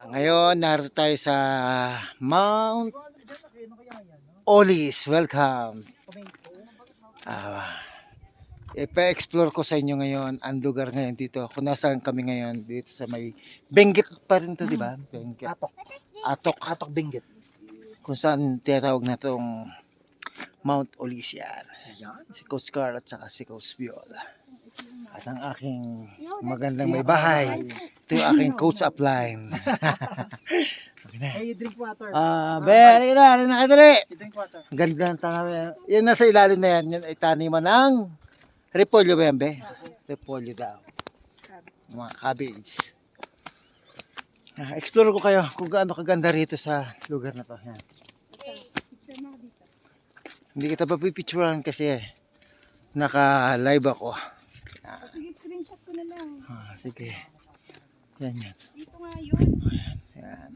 Ngayon, narito tayo sa Mount Olis. Welcome. Ipa-explore ko sa inyo ngayon ang lugar ngayon dito. Kung nasaan kami ngayon dito sa may Benguet pa rin to, di ba? Benguet. Atok Benguet. Kung saan tinatawag na itong Mount Olis yan. Si Coach Carl at saka si Coach Biol. At ang aking magandang may bahay. Ito yung aking coach upline. Okay na. Hey, you drink water. Halika na kayo dali. You drink water. Ganda ng tanawin. Yan nasa ilalim na yan. Yan ay taniman ng repolyo ba yan, be? Repolyo daw. Mga cabbage. Explore ko kayo kung gaano kaganda rito sa lugar na to. Yan. Hindi kita papipicturean kasi naka-live ako. Sige, screenshot ko na lang. Sige. Yan. Dito nga yun. Yan.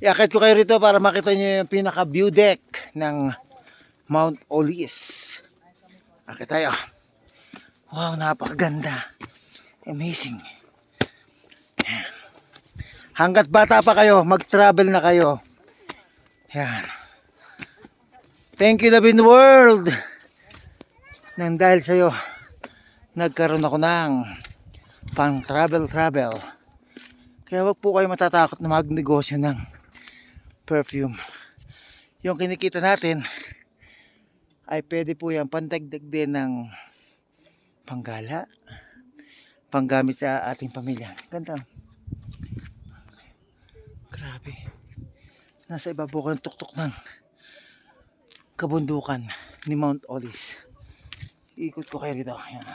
Iakit ko kayo rito para makita nyo yung pinaka-view deck ng Mount Olis. Akit tayo. Wow, napakaganda. Amazing. Yan. Hanggat bata pa kayo, mag-travel na kayo. Yan. Thank you, Love in the World. Nang dahil sa'yo, nagkaroon ako ng pang-travel. Kaya wag po kayo matatakot na magnegosyo ng perfume. Yung kinikita natin ay pwede po yan pandagdag din ng panggala, panggamit sa ating pamilya. Ganda. Grabe. Nasa ibabaw ko ng tuktok ng kabundukan ni Mount Olis. Ikot ko kayo rito. Yan.